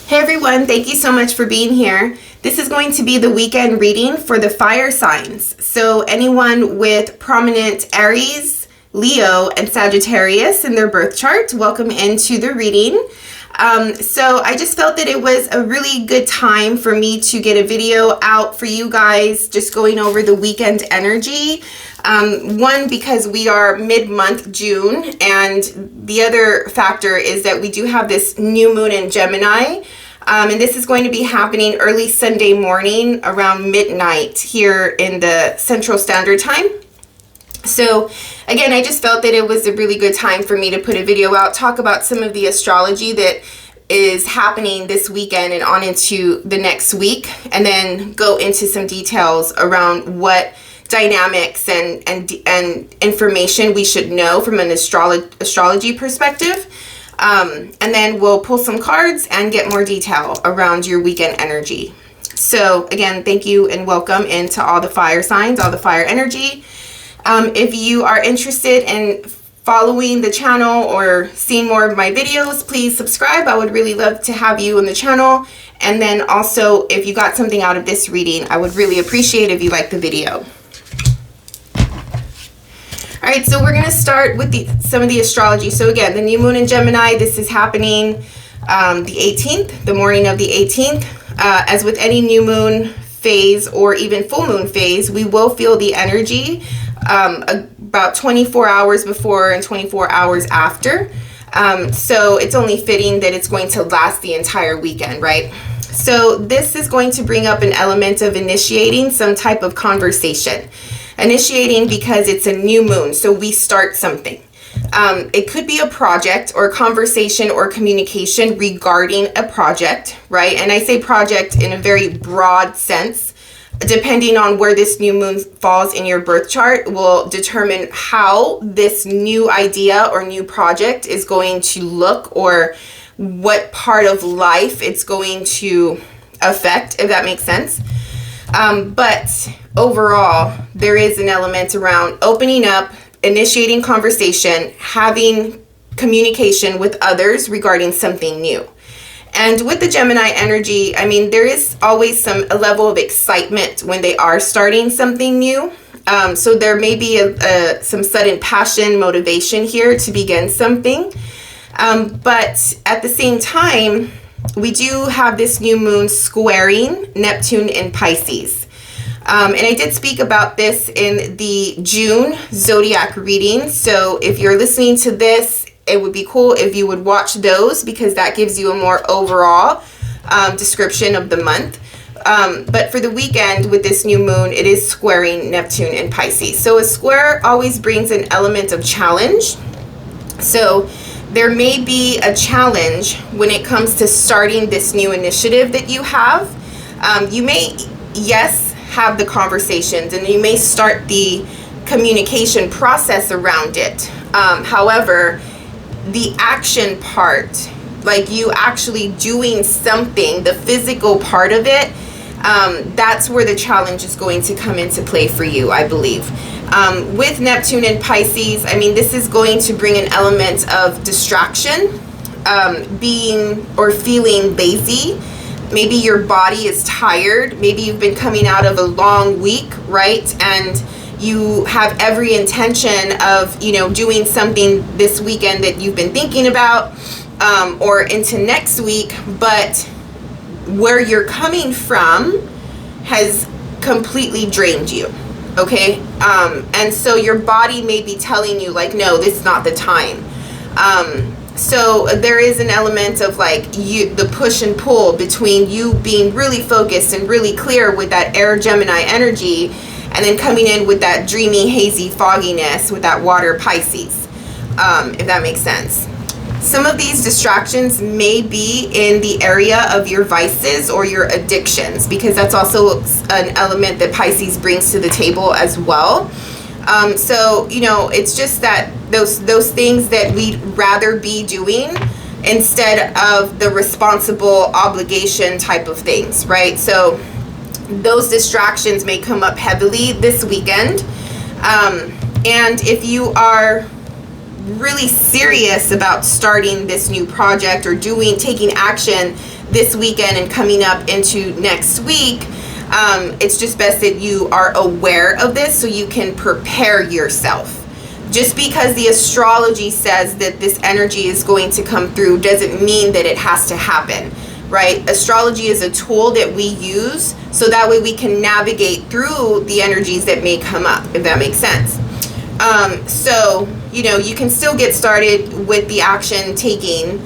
Hey everyone, thank you so much for being here. This is going to be the weekend reading for the fire signs. So anyone with prominent Aries, Leo, and Sagittarius in their birth chart, welcome into the reading. So I just felt that it was a really good time for me to get a video out for you guys, just going over the weekend energy. One, because we are mid-month June, and the other factor is that we do have this new moon in Gemini, and this is going to be happening early Sunday morning around midnight here in the Central Standard Time. So again, I just felt that it was a really good time for me to put a video out, talk about some of the astrology that is happening this weekend and on into the next week, and then go into some details around what dynamics and information we should know from an astrology perspective. And then we'll pull some cards and get more detail around your weekend energy. So again, thank you and welcome into all the fire signs, all the fire energy. If you are interested in following the channel or seeing more of my videos, please subscribe. I would really love to have you on the channel. And then also, if you got something out of this reading, I would really appreciate if you liked the video. All right, so we're going to start with some of the astrology. So again, the new moon in Gemini, this is happening the 18th, the morning of the 18th. As with any new moon phase or even full moon phase, we will feel the energy about 24 hours before and 24 hours after. So it's only fitting that it's going to last the entire weekend, right? So this is going to bring up an element of initiating some type of conversation. Initiating because it's a new moon, so we start something. It could be a project or conversation or communication regarding a project, right? And I say project in a very broad sense. Depending on where this new moon falls in your birth chart will determine how this new idea or new project is going to look, or what part of life it's going to affect, if that makes sense. But overall, there is an element around opening up, initiating conversation, having communication with others regarding something new. And with the Gemini energy, I mean, there is always a level of excitement when they are starting something new. So there may be some sudden passion, motivation here to begin something. But at the same time, we do have this new moon squaring Neptune in Pisces. And I did speak about this in the June zodiac reading. So if you're listening to this, it would be cool if you would watch those, because that gives you a more overall description of the month. But for the weekend with this new moon, it is squaring Neptune in Pisces. So a square always brings an element of challenge. So there may be a challenge when it comes to starting this new initiative that you have. You may, yes, have the conversations, and you may start the communication process around it. However, the action part, like you actually doing something, the physical part of it, that's where the challenge is going to come into play for you, I believe. With Neptune and Pisces, I mean, this is going to bring an element of distraction, being or feeling lazy. Maybe your body is tired. Maybe you've been coming out of a long week, right? And you have every intention of, doing something this weekend that you've been thinking about, or into next week, but where you're coming from has completely drained you. Okay. And so your body may be telling you like, no, this is not the time. So there is an element of like the push and pull between you being really focused and really clear with that air Gemini energy, and then coming in with that dreamy, hazy fogginess with that water Pisces, if that makes sense. Some of these distractions may be in the area of your vices or your addictions, because that's also an element that Pisces brings to the table as well. So, it's just that those things that we'd rather be doing instead of the responsible obligation type of things, right? So those distractions may come up heavily this weekend. And if you are really serious about starting this new project or taking action this weekend and coming up into next week, it's just best that you are aware of this so you can prepare yourself. Just because the astrology says that this energy is going to come through doesn't mean that it has to happen, right? Astrology is a tool that we use so that way we can navigate through the energies that may come up, if that makes sense. So, you know, you can still get started with the action taking.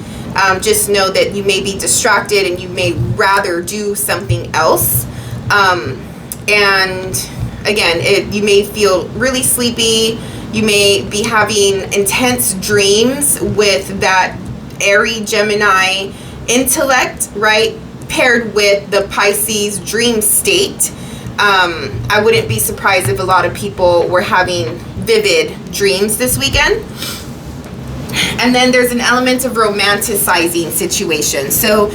Just know that you may be distracted and you may rather do something else. And again, you may feel really sleepy. You may be having intense dreams with that Aries Gemini intellect, right? Paired with the Pisces dream state. I wouldn't be surprised if a lot of people were having vivid dreams this weekend. And then there's an element of romanticizing situations. So,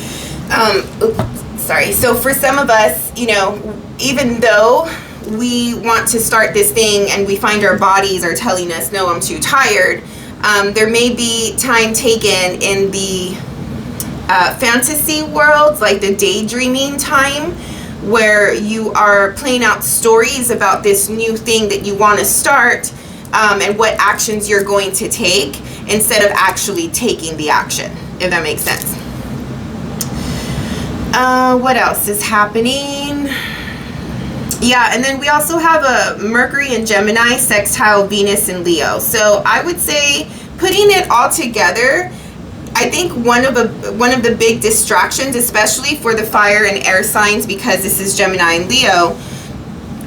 so for some of us, you know, even though we want to start this thing and we find our bodies are telling us, no, I'm too tired, there may be time taken in the fantasy worlds, like the daydreaming time, where you are playing out stories about this new thing that you want to start, and what actions you're going to take instead of actually taking the action, if that makes sense. What else is happening? Yeah, and then we also have a Mercury and Gemini sextile Venus and Leo. So I would say, putting it all together, I think one of the big distractions, especially for the fire and air signs, because this is Gemini and Leo,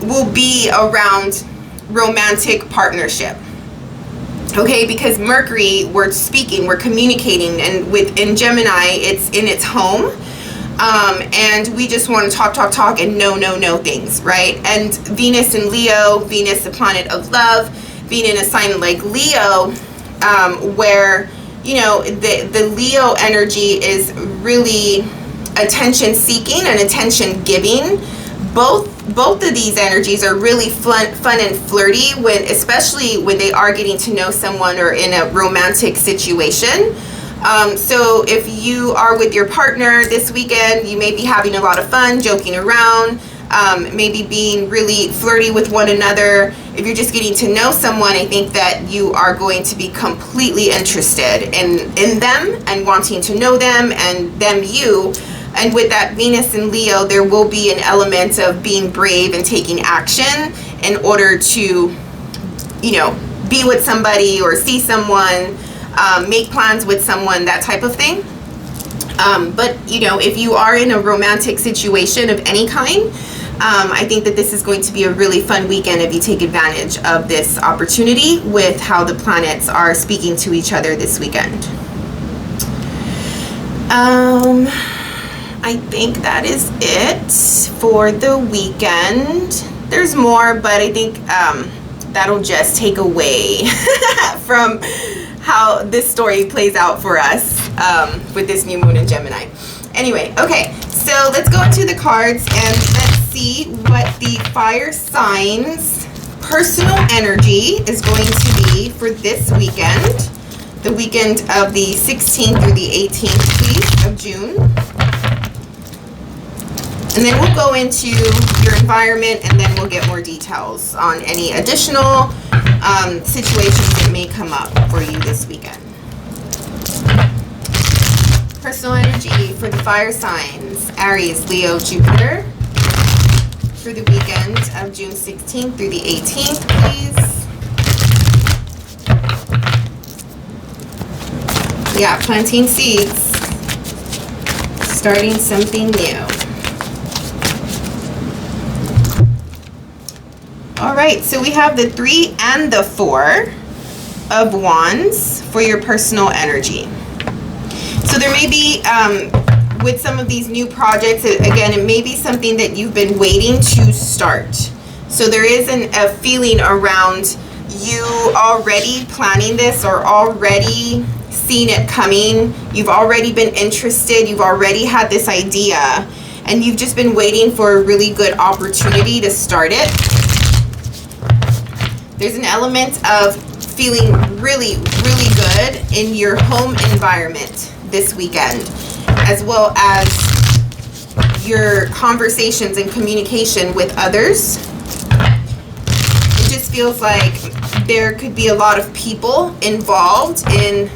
will be around romantic partnership. Okay, because Mercury, we're speaking, we're communicating, and in Gemini, it's in its home. And we just want to talk and no things, right? And Venus and Leo, Venus, the planet of love, being in a sign like Leo, where, you know, the Leo energy is really attention seeking and attention giving. Both of these energies are really fun and flirty, especially when they are getting to know someone or in a romantic situation. So if you are with your partner this weekend, you may be having a lot of fun, joking around, maybe being really flirty with one another. If you're just getting to know someone, I think that you are going to be completely interested in them and wanting to know them and them you. And with that Venus and Leo, there will be an element of being brave and taking action in order to, you know, be with somebody or see someone, make plans with someone, that type of thing. But, you know, if you are in a romantic situation of any kind, I think that this is going to be a really fun weekend if you take advantage of this opportunity with how the planets are speaking to each other this weekend. I think that is it for the weekend. There's more, but I think that'll just take away from how this story plays out for us with this new moon in Gemini. Anyway, okay, so let's go into the cards and let's see what the fire signs personal energy is going to be for this weekend, the weekend of the 16th through the 18th, please, of June. And then we'll go into your environment, and then we'll get more details on any additional situations that may come up for you this weekend. Personal energy for the fire signs, Aries, Leo, Jupiter, for the weekend of June 16th through the 18th, please. Yeah, planting seeds, starting something new. All right, so we have the 3 and the 4 of Wands for your personal energy. So there may be, with some of these new projects, again, it may be something that you've been waiting to start. So there is a feeling around you already planning this or already seeing it coming. You've already been interested. You've already had this idea, and you've just been waiting for a really good opportunity to start it. There's an element of feeling really, really good in your home environment this weekend, as well as your conversations and communication with others. It just feels like there could be a lot of people involved in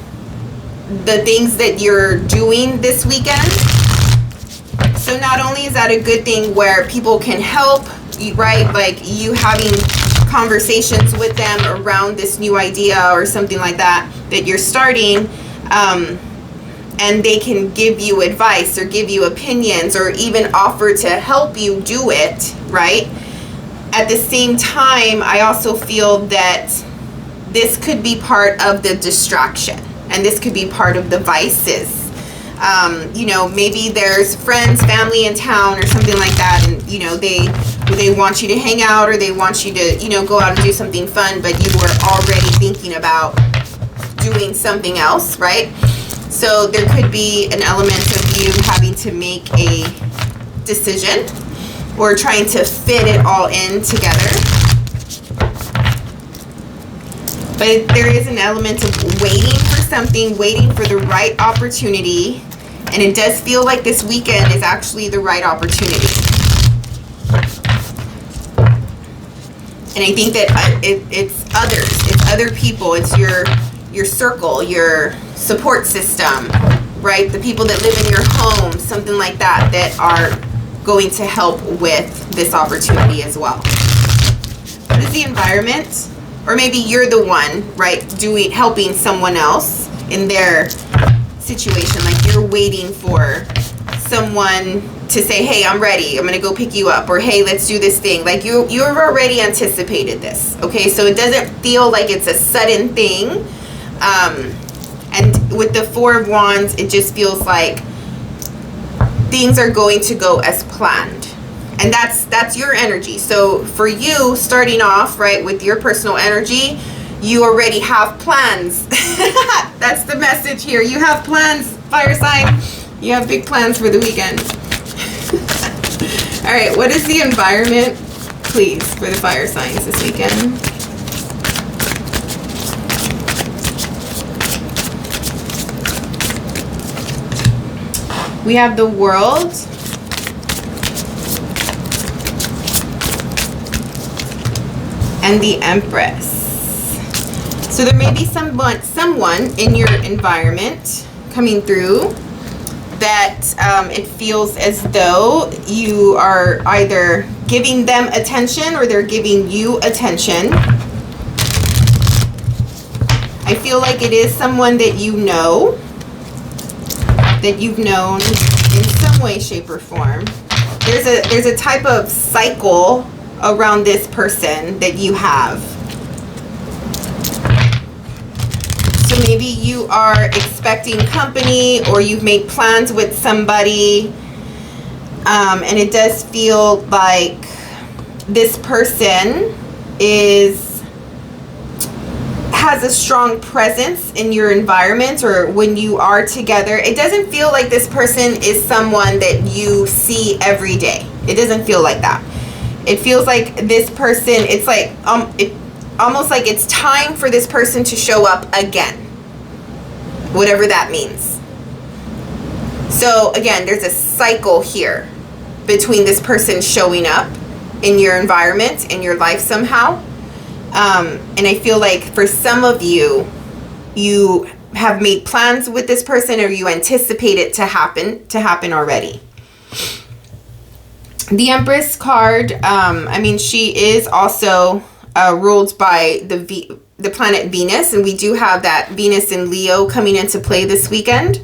the things that you're doing this weekend. So not only is that a good thing where people can help, right? Like you having conversations with them around this new idea or something like that you're starting, and they can give you advice or give you opinions or even offer to help you do it, right? At the same time, I also feel that this could be part of the distraction, and this could be part of the vices. You know, maybe there's friends, family in town or something like that, and you know, they want you to hang out, or they want you to, you know, go out and do something fun, but you were already thinking about doing something else, right? So there could be an element of you having to make a decision or trying to fit it all in together. But there is an element of waiting for something, waiting for the right opportunity. And it does feel like this weekend is actually the right opportunity. And I think that it's others, it's other people, it's your circle, your support system, right? The people that live in your home, something like that, that are going to help with this opportunity as well. What is the environment? Or maybe you're the one, right, helping someone else in their situation. Like you're waiting for someone to say, hey, I'm ready, I'm gonna go pick you up, or hey, let's do this thing. Like you've already anticipated this, okay? So it doesn't feel like it's a sudden thing. And with the Four of Wands, it just feels like things are going to go as planned. And that's your energy. So for you, starting off, right, with your personal energy, you already have plans. That's the message here. You have plans, fire sign. You have big plans for the weekend. All right, what is the environment, please, for the fire signs this weekend? We have the World. And the Empress. So there may be someone in your environment coming through that it feels as though you are either giving them attention or they're giving you attention. I feel like it is someone that you know, that you've known in some way, shape, or form. There's a type of cycle around this person that you have. So maybe you are expecting company, or you've made plans with somebody, and it does feel like this person has a strong presence in your environment, or when you are together. It doesn't feel like this person is someone that you see every day. It doesn't feel like that. It feels like this person, it's like almost like it's time for this person to show up again, whatever that means. So again, there's a cycle here between this person showing up in your environment, in your life somehow. And I feel like for some of you, you have made plans with this person, or you anticipate it to happen already. The Empress card, I mean, she is also ruled by the planet Venus, and we do have that Venus in Leo coming into play this weekend.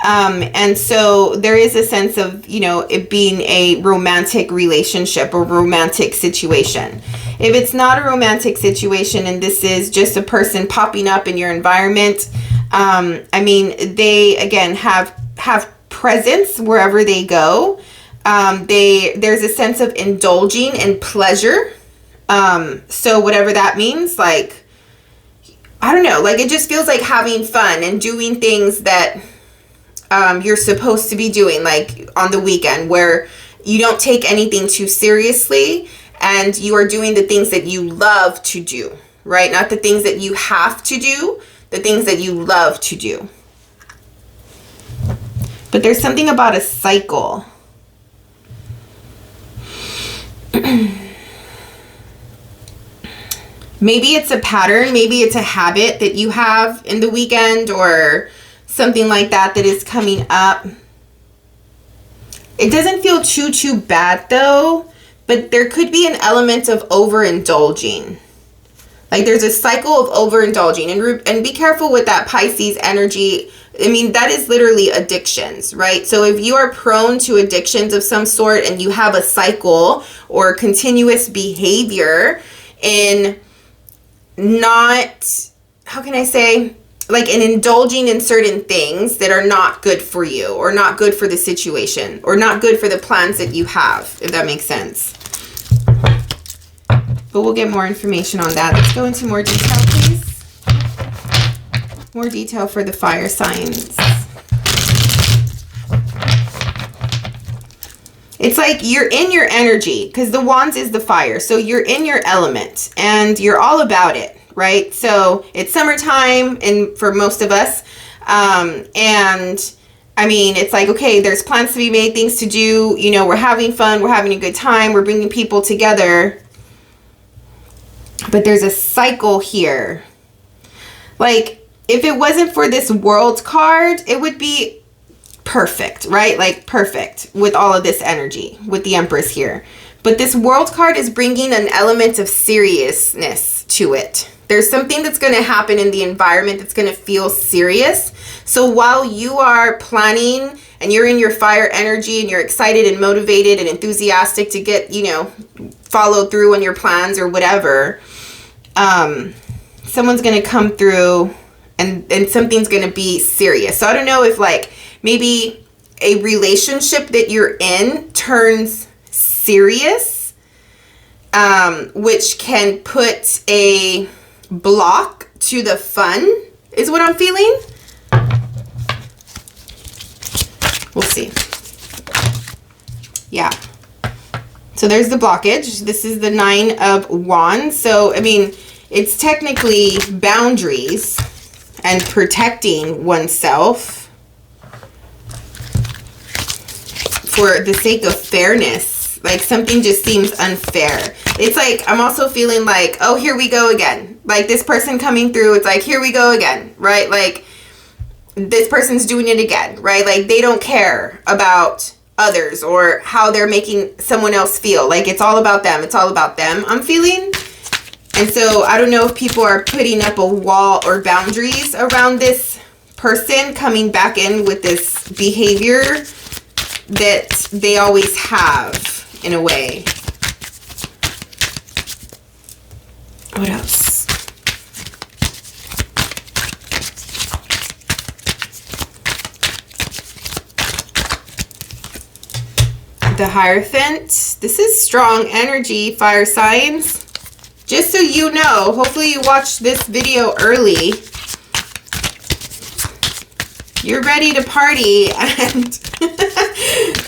And so there is a sense of, you know, it being a romantic relationship or romantic situation. If it's not a romantic situation and this is just a person popping up in your environment, I mean, they again have presence wherever they go. There's a sense of indulging in pleasure. So whatever that means, like, I don't know, like it just feels like having fun and doing things that you're supposed to be doing, like on the weekend, where you don't take anything too seriously and you are doing the things that you love to do, right? Not the things that you have to do, the things that you love to do. But there's something about a cycle. Maybe it's a pattern, maybe it's a habit that you have in the weekend or something like that that is coming up. It doesn't feel too bad though, but there could be an element of overindulging. Like there's a cycle of overindulging, and be careful with that Pisces energy. I mean, that is literally addictions, right? So if you are prone to addictions of some sort and you have a cycle or continuous behavior in not, how can I say, like in indulging in certain things that are not good for you or not good for the situation or not good for the plans that you have, if that makes sense. But we'll get more information on that. Let's go into more detail, please. More detail for the fire signs. It's like you're in your energy because the wands is the fire. So you're in your element and you're all about it, right? So it's summertime and for most of us. And I mean, it's like, okay, there's plans to be made, things to do. You know, we're having fun. We're having a good time. We're bringing people together. But there's a cycle here. Like, if it wasn't for this World card, it would be perfect, right? Like perfect with all of this energy with the Empress here. But this World card is bringing an element of seriousness to it. There's something that's going to happen in the environment that's going to feel serious. So while you are planning and you're in your fire energy and you're excited and motivated and enthusiastic to get, you know, follow through on your plans or whatever, someone's going to come through and something's going to be serious. So I don't know if like maybe a relationship that you're in turns serious, which can put a block to the fun is what I'm feeling. We'll see. Yeah. So there's the blockage. This is the 9 of Wands. So, I mean, it's technically boundaries and protecting oneself for the sake of fairness. Like something just seems unfair. It's like, I'm also feeling like, oh, here we go again. Like this person coming through, it's like, here we go again, right? Like this person's doing it again, right? Like they don't care about others or how they're making someone else feel. Like it's all about them. It's all about them, I'm feeling. And so I don't know if people are putting up a wall or boundaries around this person coming back in with this behavior that they always have in a way. What else? The Hierophant. This is strong energy, fire signs. Just so you know, hopefully you watched this video early. You're ready to party and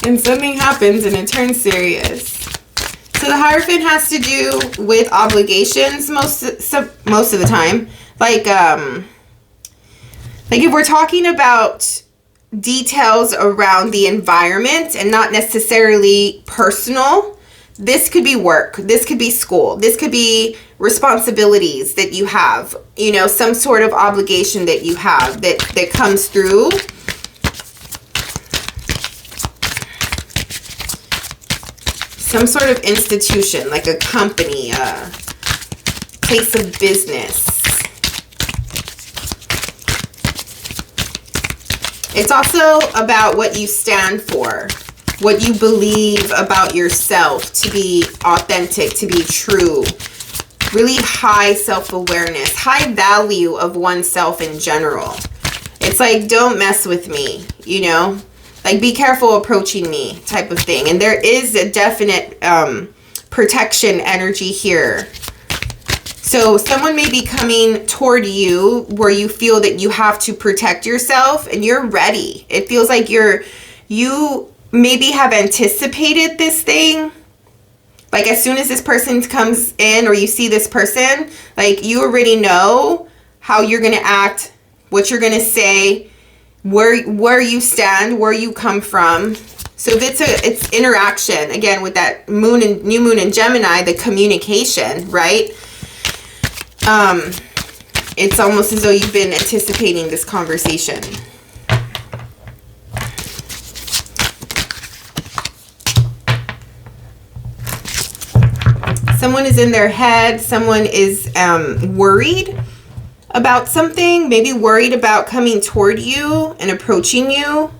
and something happens and it turns serious. So the Hierophant has to do with obligations most of the time. Like if we're talking about details around the environment and not necessarily personal, this could be work, this could be school, this could be responsibilities that you have, you know, some sort of obligation that you have that comes through. Some sort of institution, like a company, a place of business. It's also about what you stand for, what you believe about yourself to be authentic, to be true. Really high self-awareness, high value of oneself in general. It's like, don't mess with me, you know? Like, be careful approaching me type of thing. And there is a definite protection energy here. So someone may be coming toward you where you feel that you have to protect yourself and you're ready. It feels like you maybe have anticipated this thing Like, as soon as this person comes in or you see this person, like, you already know how you're going to act, what you're going to say, where you stand, where you come from. So if it's interaction, again, with that moon and new moon in Gemini, the communication, right? It's almost as though you've been anticipating this conversation. Someone is in their head. Someone is worried about something. Maybe worried about coming toward you and approaching you.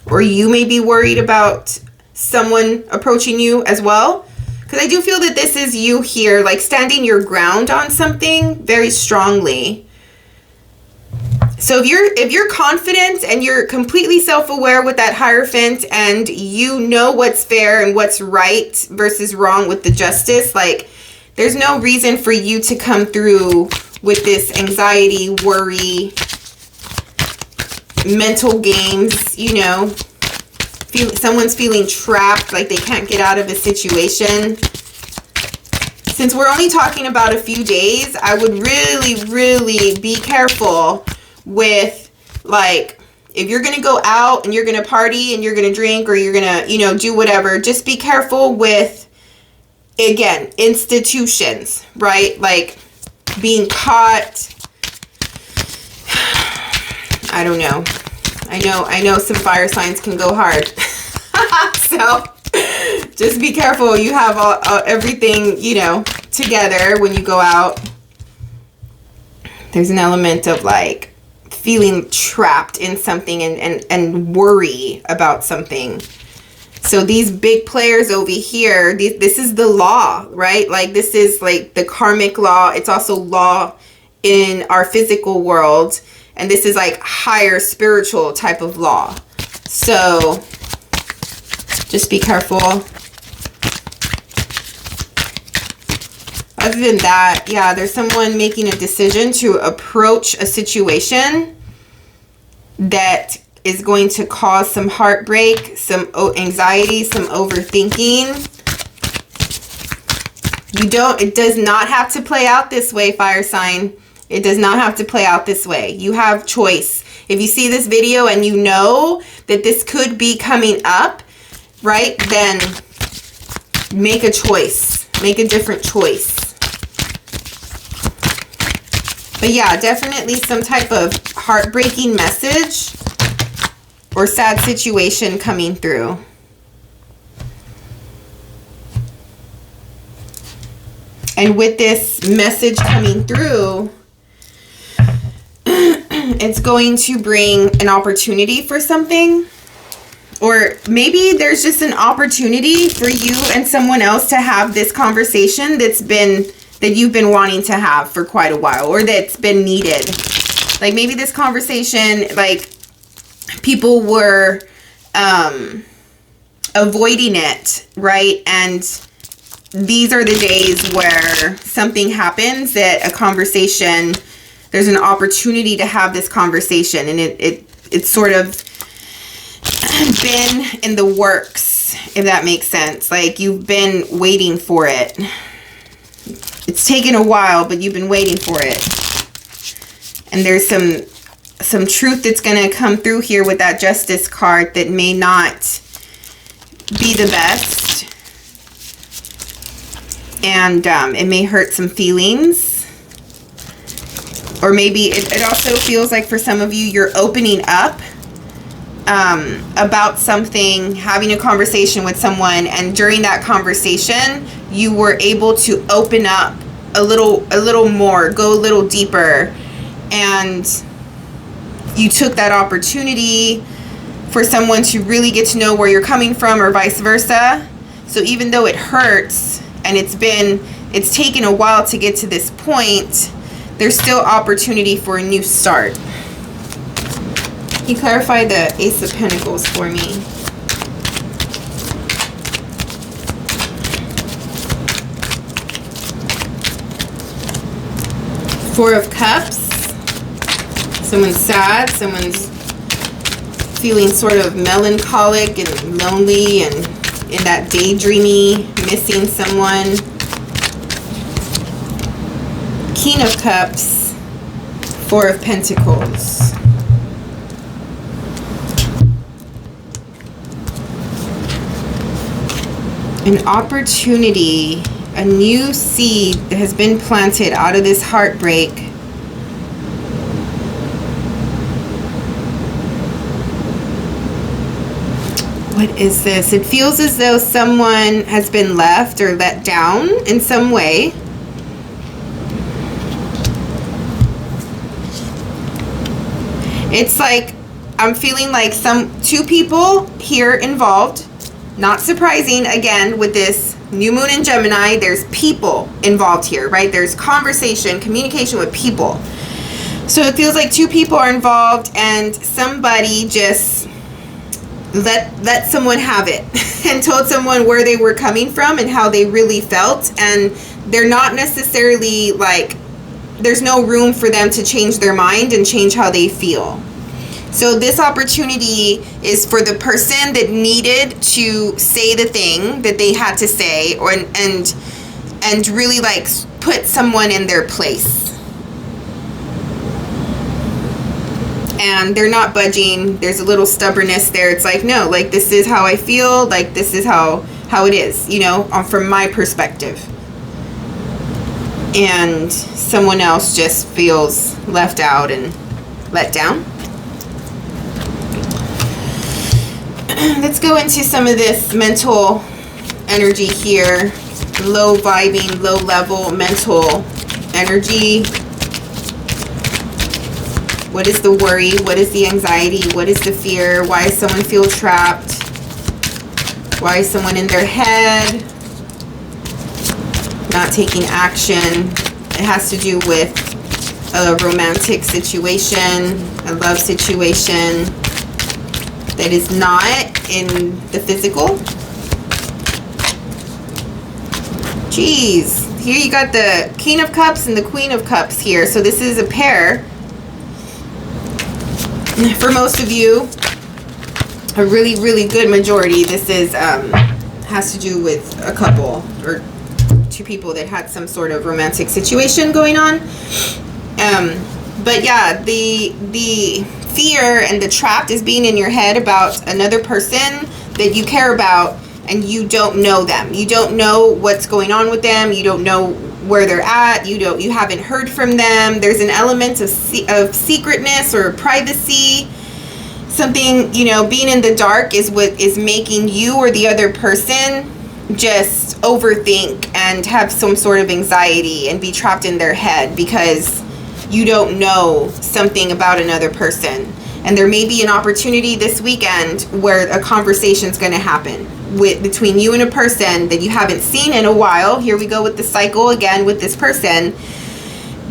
Or you may be worried about someone approaching you as well. Because I do feel that this is you here, like standing your ground on something very strongly. So if you're confident and you're completely self-aware with that Hierophant, and you know what's fair and what's right versus wrong with the Justice, like, there's no reason for you to come through with this anxiety, worry, mental games, you know. Someone's feeling trapped, like they can't get out of a situation. Since we're only talking about a few days, I would really, really be careful with, like, if you're going to go out and you're going to party and you're going to drink or you're going to, you know, do whatever, just be careful with, again, institutions, right? Like being caught. I don't know. I know some fire signs can go hard. So just be careful. You have everything, you know, together when you go out. There's an element of like feeling trapped in something and worry about something. So these big players over here, this is the law, right? Like, this is like the karmic law. It's also law in our physical world. And this is like higher spiritual type of law. So just be careful. Other than that, yeah, there's someone making a decision to approach a situation that is going to cause some heartbreak, some anxiety, some overthinking. It does not have to play out this way, fire sign. It does not have to play out this way. You have choice. If you see this video and you know that this could be coming up, right, then make a choice. Make a different choice. But yeah, definitely some type of heartbreaking message or sad situation coming through. And with this message coming through, it's going to bring an opportunity for something. Or maybe there's just an opportunity for you and someone else to have this conversation that you've been wanting to have for quite a while, or that's been needed. Like, maybe this conversation, like, people were avoiding it, right? And these are the days where something happens, that a conversation, there's an opportunity to have this conversation, and it's sort of been in the works, if that makes sense. Like, you've been waiting for it. It's taken a while, but you've been waiting for it. And there's some truth that's going to come through here with that Justice card that may not be the best. And it may hurt some feelings. Or maybe it also feels like for some of you, you're opening up about something, having a conversation with someone, and during that conversation, you were able to open up a little more, go a little deeper, and you took that opportunity for someone to really get to know where you're coming from, or vice versa. So even though it hurts and it's taken a while to get to this point, there's still opportunity for a new start. Can you clarify the Ace of Pentacles for me? Four of Cups. Someone's sad. Someone's feeling sort of melancholic and lonely and in that daydreamy, missing someone. King of Cups, Four of Pentacles. An opportunity, a new seed that has been planted out of this heartbreak. What is this? It feels as though someone has been left or let down in some way. It's like, I'm feeling like two people here involved. Not surprising, again, with this new moon in Gemini, there's people involved here, right? There's conversation, communication with people. So it feels like two people are involved and somebody just let someone have it and told someone where they were coming from and how they really felt. And they're not necessarily like, there's no room for them to change their mind and change how they feel. So this opportunity is for the person that needed to say the thing that they had to say, or and really like put someone in their place. And they're not budging. There's a little stubbornness there. It's like, no, like this is how I feel. Like this is how it is, you know, from my perspective. And someone else just feels left out and let down. Let's go into some of this mental energy here. Low vibing, low level mental energy. What is the worry? What is the anxiety? What is the fear? Why does someone feel trapped? Why is someone in their head not taking action? It has to do with a romantic situation, a love situation that is not in the physical. Jeez. Here you got the King of Cups and the Queen of Cups here. So this is a pair. For most of you, a really, really good majority, this is has to do with a couple or two people that had some sort of romantic situation going on. But yeah, the fear and the trapped is being in your head about another person that you care about and you don't know them. You don't know what's going on with them. You don't know where they're at. You haven't heard from them. There's an element of secretness or privacy. Something, you know, being in the dark is what is making you or the other person just overthink and have some sort of anxiety and be trapped in their head because you don't know something about another person. And there may be an opportunity this weekend where a conversation is going to happen between you and a person that you haven't seen in a while. Here we go with the cycle again with this person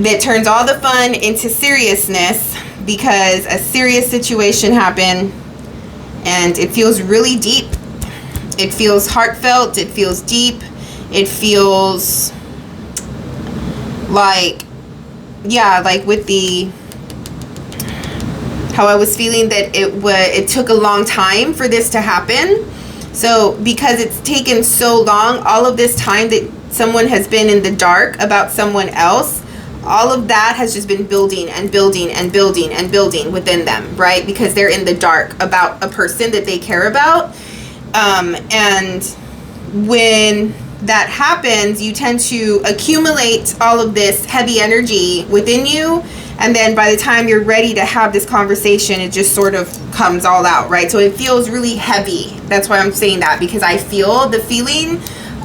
that turns all the fun into seriousness because a serious situation happened and it feels really deep. It feels heartfelt. It feels deep. It feels like, yeah, like with the, how I was feeling that it took a long time for this to happen. So because it's taken so long, all of this time that someone has been in the dark about someone else, all of that has just been building and building and building and building within them, right? Because they're in the dark about a person that they care about. And when that happens, you tend to accumulate all of this heavy energy within you. And then by the time you're ready to have this conversation, it just sort of comes all out, right? So it feels really heavy. That's why I'm saying that, because I feel the feeling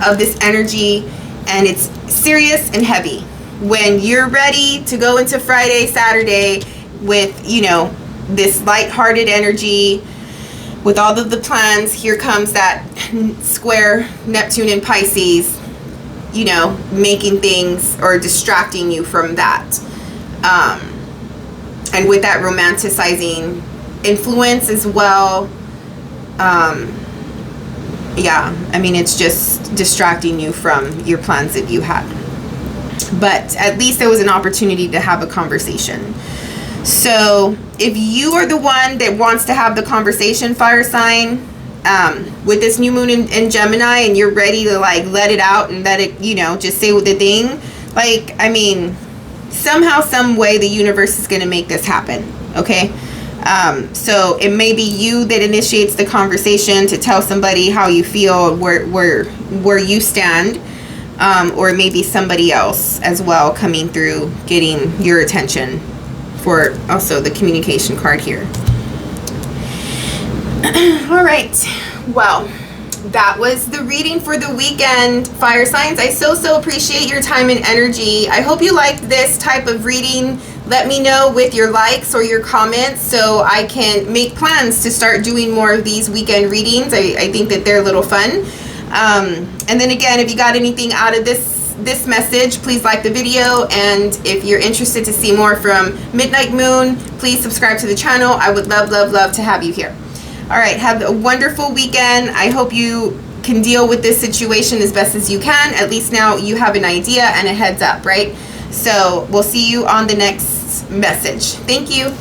of this energy and it's serious and heavy. When you're ready to go into Friday, Saturday with, you know, this lighthearted energy, with all of the plans, here comes that square Neptune and Pisces, you know, making things or distracting you from that. And with that romanticizing influence as well. Yeah, I mean, it's just distracting you from your plans that you had. But at least there was an opportunity to have a conversation. So if you are the one that wants to have the conversation, fire sign, with this new moon in Gemini, and you're ready to like let it out and let it, you know, just say the thing. Like, I mean, somehow, some way, the universe is going to make this happen. Okay. So it may be you that initiates the conversation to tell somebody how you feel, where you stand, or it may be somebody else as well coming through, getting your attention, for also the communication card here. All right, well, that was the reading for the weekend, fire signs. I so appreciate your time and energy. I hope you liked this type of reading. Let me know with your likes or your comments so I can make plans to start doing more of these weekend readings. I think that they're a little fun. And then again, if you got anything out of this message, please like the video, and if you're interested to see more from Midnight Moon, please subscribe to the channel. I would love to have you here. All right, have a wonderful weekend. I hope you can deal with this situation as best as you can. At least now you have an idea and a heads up, right? So we'll see you on the next message. Thank you.